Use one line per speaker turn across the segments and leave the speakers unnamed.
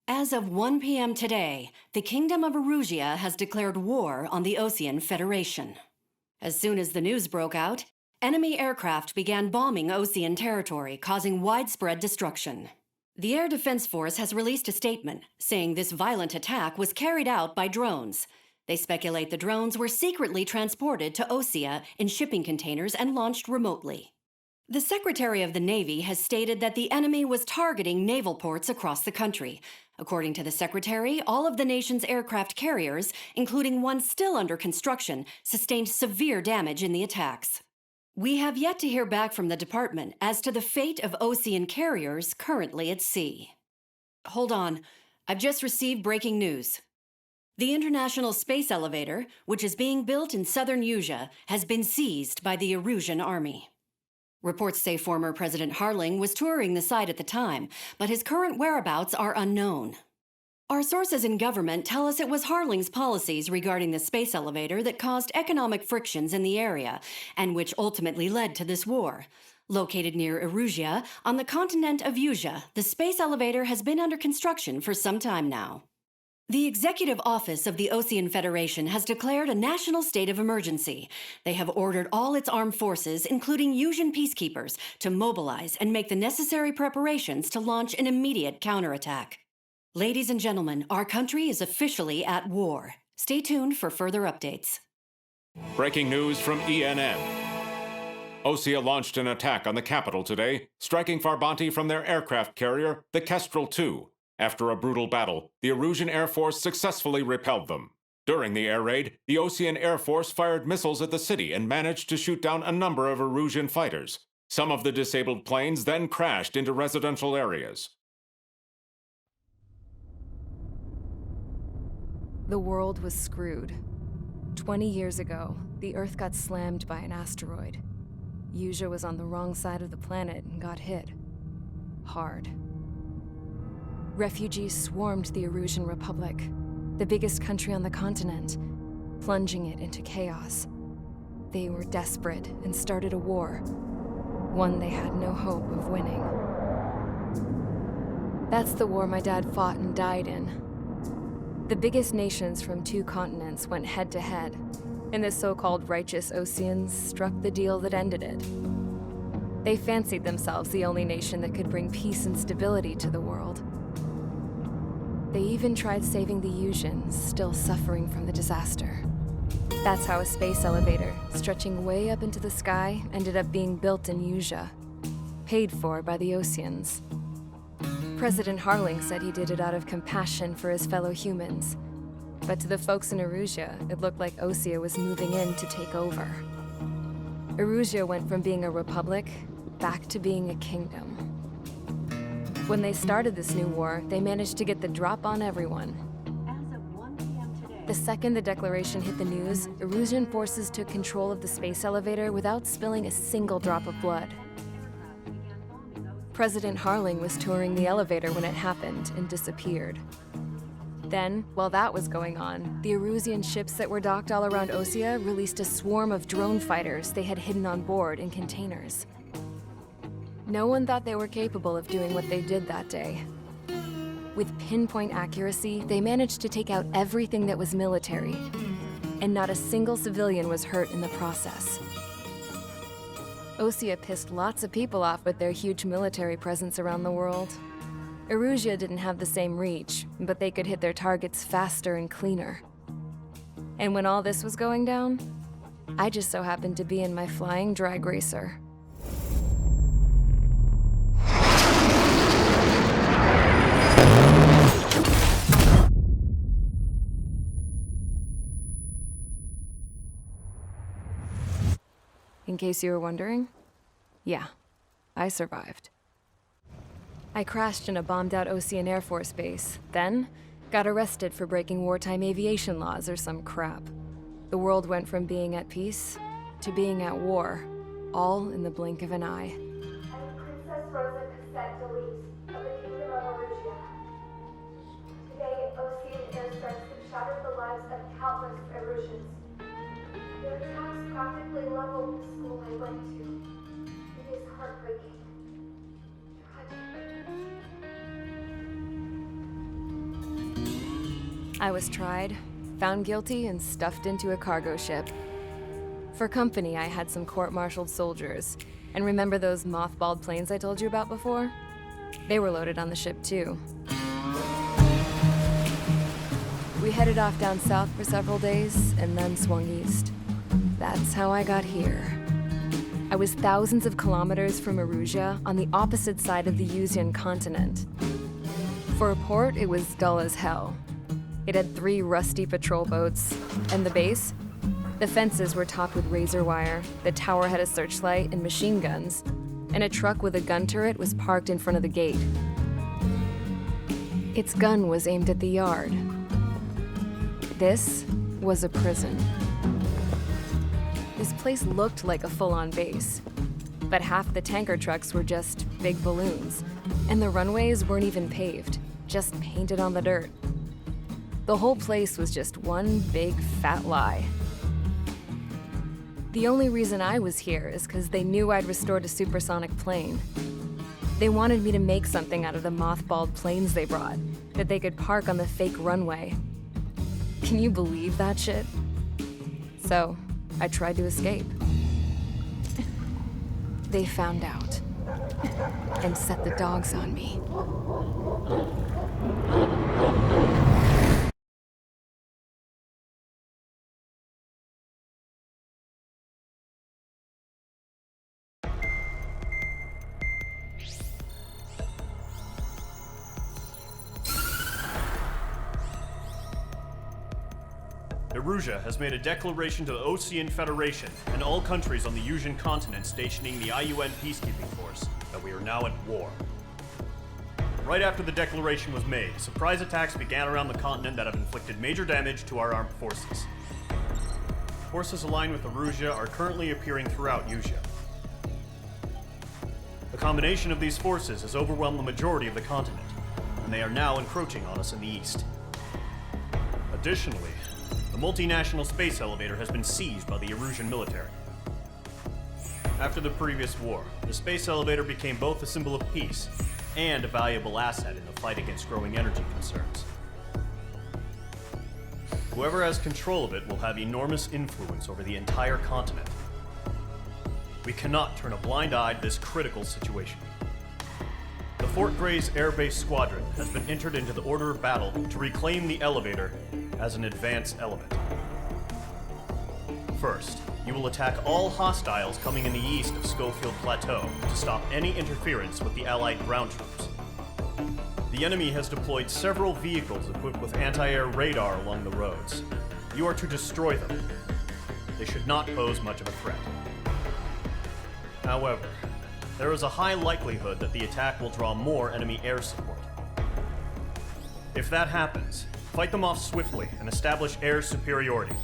As of 1 p.m. today, the Kingdom of Erusia has declared war on the Osean Federation. As soon as the news broke out, enemy aircraft began bombing Osean territory, causing widespread destruction. The Air Defense Force has released a statement saying this violent attack was carried out by drones. They speculate the drones were secretly transported to Osea in shipping containers and launched remotely. The Secretary of the Navy has stated that the enemy was targeting naval ports across the country. According to the Secretary, all of the nation's aircraft carriers, including one still under construction, sustained severe damage in the attacks. We have yet to hear back from the department as to the fate of Osean carriers currently at sea. Hold on, I've just received breaking news. The International Space Elevator, which is being built in southern Usea, has been seized by the Erusian Army. Reports say former President Harling was touring the site at the time, but his current whereabouts are unknown. Our sources in government tell us it was Harling's policies regarding the space elevator that caused economic frictions in the area, and which ultimately led to this war. Located near Erusia, on the continent of Usea, the space elevator has been under construction for some time now. The Executive Office of the Osean Federation has declared a national state of emergency. They have ordered all its armed forces, including Usian peacekeepers, to mobilize and make the necessary preparations to launch an immediate counterattack. Ladies and gentlemen, our country is officially at war. Stay tuned for further updates.
Breaking news from ENN. Osea launched an attack on the capital today, striking Farbanti from their aircraft carrier, the Kestrel II. After a brutal battle, the Erusian Air Force successfully repelled them. During the air raid, the Osean Air Force fired missiles at the city and managed to shoot down a number of Erusian fighters. Some of the disabled planes then crashed into residential areas.
The world was screwed. 20 years ago, the Earth got slammed by an asteroid. Usea was on the wrong side of the planet and got hit. Hard. Refugees swarmed the Erusian Republic, the biggest country on the continent, plunging it into chaos. They were desperate and started a war, one they had no hope of winning. That's the war my dad fought and died in. The biggest nations from 2 continents went head-to-head, and the so-called righteous Oseans struck the deal that ended it. They fancied themselves the only nation that could bring peace and stability to the world. They even tried saving the Usians, still suffering from the disaster. That's how a space elevator, stretching way up into the sky, ended up being built in Usea, paid for by the Oseans. President Harling said he did it out of compassion for his fellow humans. But to the folks in Erusia, it looked like Osea was moving in to take over. Erusia went from being a republic back to being a kingdom. When they started this new war, they managed to get the drop on everyone.
As of 1 p.m. today,
The second the declaration hit the news, Erusian forces took control of the space elevator without spilling a single drop of blood. President Harling was touring the elevator when it happened and disappeared. Then, while that was going on, the Erusian ships that were docked all around Osea released a swarm of drone fighters they had hidden on board in containers. No one thought they were capable of doing what they did that day. With pinpoint accuracy, they managed to take out everything that was military, and not a single civilian was hurt in the process. Osea pissed lots of people off with their huge military presence around the world. Erusia didn't have the same reach, but they could hit their targets faster and cleaner. And when all this was going down, I just so happened to be in my flying drag racer. In case you were wondering, yeah, I survived. I crashed in a bombed-out Osean Air Force base, then got arrested for breaking wartime aviation laws or some crap. The world went from being at peace to being at war, all in the blink of an eye.
I am Princess Rosa Cassette Delise of the Kingdom of Erusia. Today, Osean airstrikes have shattered the lives of countless Erusians. Their attacks practically leveled the school I went to. It is heartbreaking. Tragic.
I was tried, found guilty, and stuffed into a cargo ship. For company, I had some court-martialed soldiers. And remember those mothballed planes I told you about before? They were loaded on the ship, too. We headed off down south for several days, and then swung east. That's how I got here. I was thousands of kilometers from Erusia, on the opposite side of the Yuzian continent. For a port, it was dull as hell. It had 3 rusty patrol boats, and the base? The fences were topped with razor wire, the tower had a searchlight and machine guns, and a truck with a gun turret was parked in front of the gate. Its gun was aimed at the yard. This was a prison. This place looked like a full-on base, but half the tanker trucks were just big balloons, and the runways weren't even paved, just painted on the dirt. The whole place was just one big fat lie. The only reason I was here is because they knew I'd restored a supersonic plane. They wanted me to make something out of the mothballed planes they brought, that they could park on the fake runway. Can you believe that shit? So, I tried to escape. They found out, and set the dogs on me.
Erusia has made a declaration to the Osean Federation and all countries on the Yuzian continent stationing the IUN peacekeeping force that we are now at war. Right after the declaration was made, surprise attacks began around the continent that have inflicted major damage to our armed forces. Forces aligned with Erusia are currently appearing throughout Yusia. The combination of these forces has overwhelmed the majority of the continent, and they are now encroaching on us in the east. Additionally, the multinational space elevator has been seized by the Erusian military. After the previous war, the space elevator became both a symbol of peace and a valuable asset in the fight against growing energy concerns. Whoever has control of it will have enormous influence over the entire continent. We cannot turn a blind eye to this critical situation. The Fort Grays Air Base Squadron has been entered into the order of battle to reclaim the elevator as an advance element. First, you will attack all hostiles coming in the east of Schofield Plateau to stop any interference with the Allied ground troops. The enemy has deployed several vehicles equipped with anti-air radar along the roads. You are to destroy them. They should not pose much of a threat. However, there is a high likelihood that the attack will draw more enemy air support. If that happens, fight them off swiftly and establish air superiority.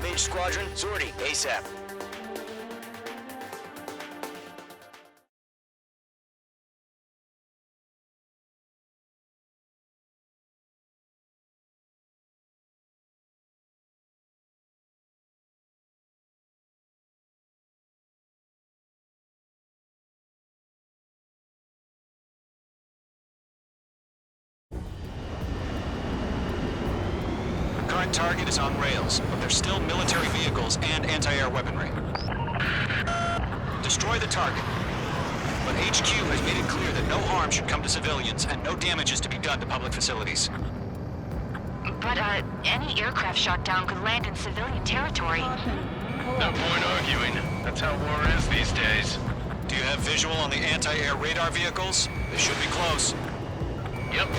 Mage Squadron, Zordy, ASAP. Current target is on rails, but there's still military vehicles and anti-air weaponry. Destroy the target. But HQ has made it clear that no harm should come to civilians and no damage is to be done to public facilities.
But, any aircraft shot down could land in civilian territory.
No point arguing. That's how war is these days.
Do you have visual on the anti-air radar vehicles? They should be close.
Yep.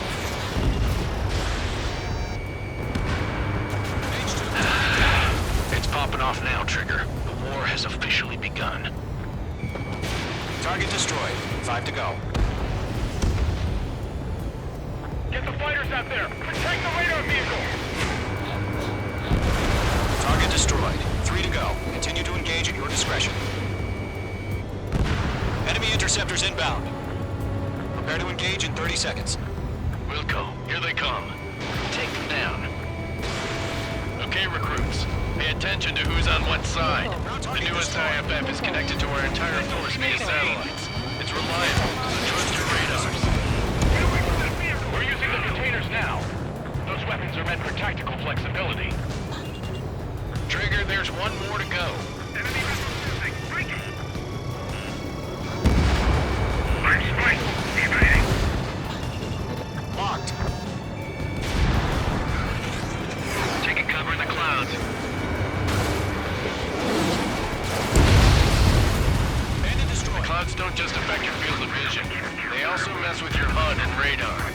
It's popping off now, Trigger. The war has officially begun.
Target destroyed. 5 to go.
Get the fighters out there! Protect the radar vehicle!
Target discretion. Enemy interceptors inbound. Prepare to engage in 30 seconds.
Wilco, here they come. Take them down. Okay, recruits. Pay attention to who's on what side. The newest IFF is connected to our entire force via satellites. It's reliable. Trust your radars. We're using the containers now. Those weapons are meant for tactical flexibility. Trigger, there's one more to go. Enemy missile system, breaking. Spike, evading.
Locked.
Taking cover in the clouds.
Bandit destroyed.
The clouds don't just affect your field of vision. They also mess with your HUD and radar.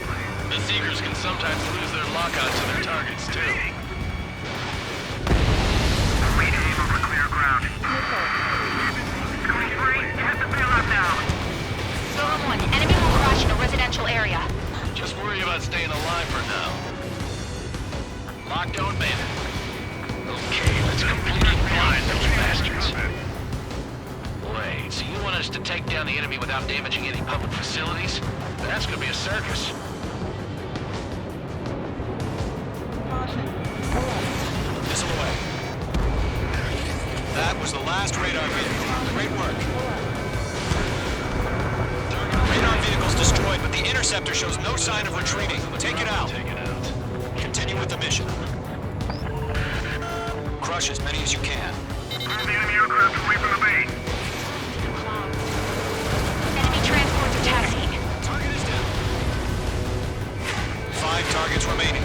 The Seekers can sometimes lose their lock-on to their targets, too.
Golem 1, enemy will crash in a residential area.
Just worry about staying alive for now. Lockdown bandit. Okay, let's completely blind those bastards. Wait, so you want us to take down the enemy without damaging any public facilities? That's gonna be a circus.
Missile away. That was the last radar vehicle. Great work. Radar vehicle's destroyed, but the interceptor shows no sign of retreating. Take it out.
Take it out.
Continue with the mission. Crush as many as you can.
The enemy aircraft away from the base.
Enemy transports are taxiing.
Target is down. 5 targets remaining.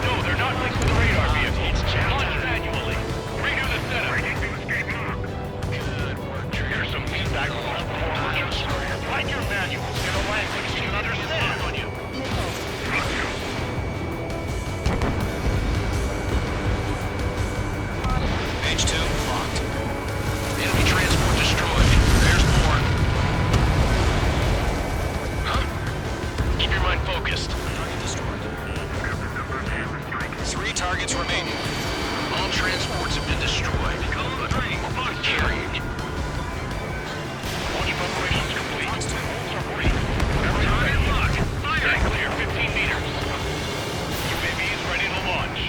No, they're not linked to the radar vehicle. It's challenged manually. Redo the setup. Good work. Trigger some feedback from those performers. Write your manuals in a language you can understand on you.
Page 2, locked.
Enemy transport destroyed. There's more. Huh? Keep your mind focused.
Target destroyed. 3 targets remaining.
All transports have been destroyed. We're carrying. Launch preparations complete. Holds are free. Every target locked. Fire! Clear 15 meters. UAV is ready to launch.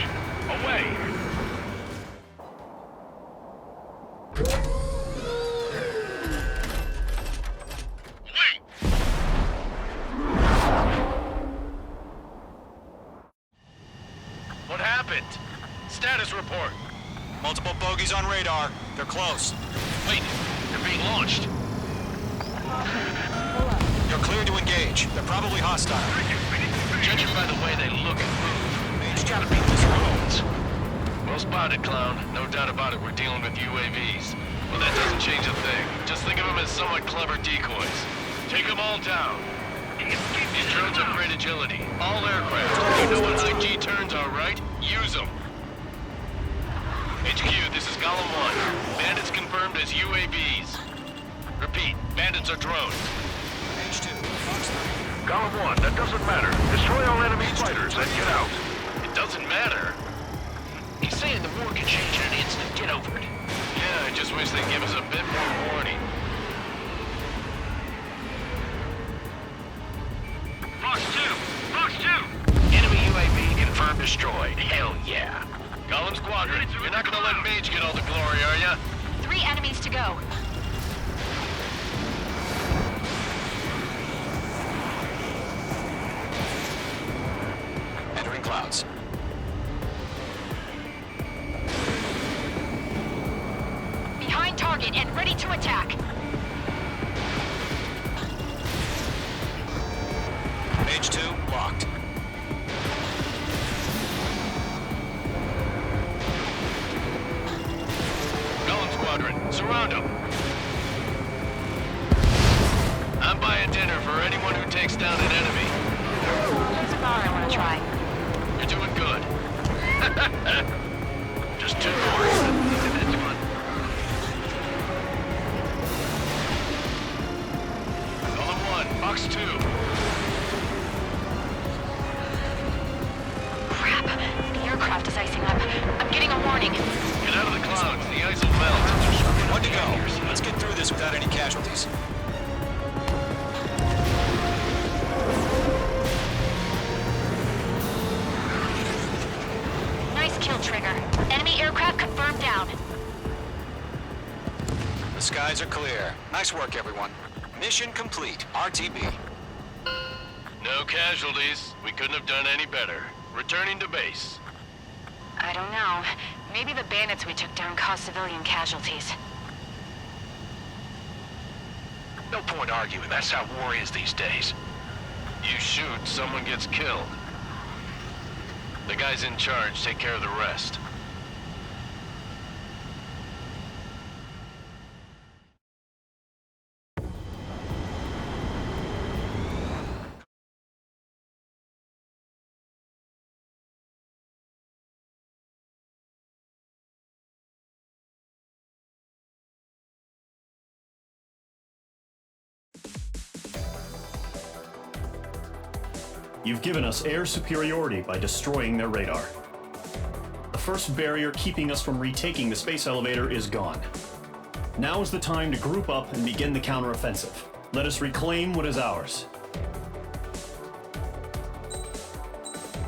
Away! What happened? Status report.
Multiple bogies on radar. They're close.
Wait, they're being launched.
You're cleared to engage. They're probably hostile.
Judging by the way they look and move, it's gotta be the drones. Well spotted, clown. No doubt about it, we're dealing with UAVs. Well, that doesn't change a thing. Just think of them as somewhat clever decoys. Take them all down. These drones have great agility. All aircraft. You know what IG turns are, right? Use them. HQ, this is Golem 1. Bandits confirmed as UAVs. Repeat, bandits are drones.
Page 2, Fox 3.
Golem 1, that doesn't matter. Destroy all enemy fighters and get out. It doesn't matter? He's saying the war can change in an instant. Get over it. Yeah, I just wish they'd give us a bit more warning. Fox 2! Fox 2! Enemy UAV confirmed destroyed. Hell yeah. Golem Squadron, you're not gonna let Mage get all the glory, are ya?
3 enemies to go.
Entering clouds.
Behind target and ready to attack.
Page 2, locked.
Golem Squadron, surround them. I'm buying dinner for anyone who takes down an enemy.
There's a bar I want to try.
You're doing good. Just 2 more. That's fun. Golem 1, Box 2.
Crap. The aircraft is icing up. I'm getting a warning.
this without any casualties.
Nice kill, Trigger. Enemy aircraft confirmed down.
The skies are clear. Nice work, everyone. Mission complete. RTB.
No casualties. We couldn't have done any better. Returning to base.
I don't know. Maybe the bandits we took down caused civilian casualties.
No point arguing. That's how war is these days. You shoot, someone gets killed. The guys in charge take care of the rest.
You've given us air superiority by destroying their radar. The first barrier keeping us from retaking the space elevator is gone. Now is the time to group up and begin the counteroffensive. Let us reclaim what is ours.